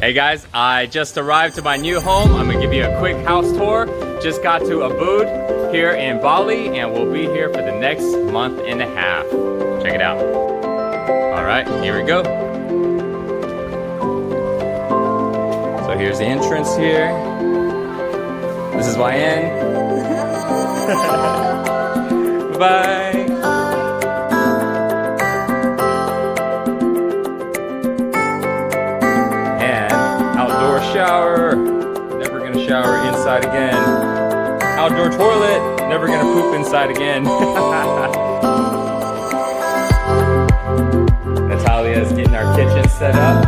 Hey guys, I just arrived to my new home. I'm gonna give you a quick house tour. Just got to Ubud here in Bali, and we'll be here for the next month and a half. Check it out. All right, here we go. So here's the entrance here. This is YN. Bye. Shower, never gonna shower inside again. Outdoor toilet, never gonna poop inside again. Natalia's getting our kitchen set up.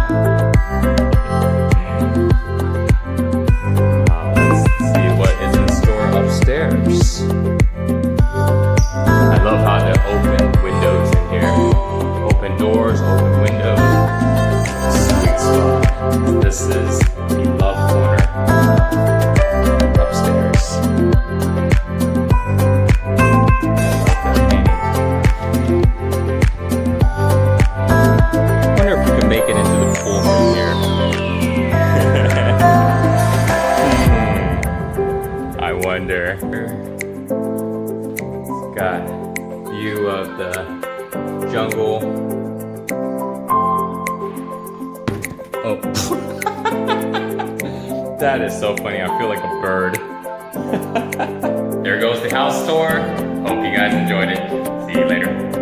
Let's see what is in store upstairs. I love how they open windows in here. Open doors, open windows. Sweet spot. This is the love corner upstairs. I wonder if we can make it into the pool from here. I wonder. It's got view of the jungle. Oh. That is so funny. I feel like a bird. There goes the house tour. Hope you guys enjoyed it. See you later.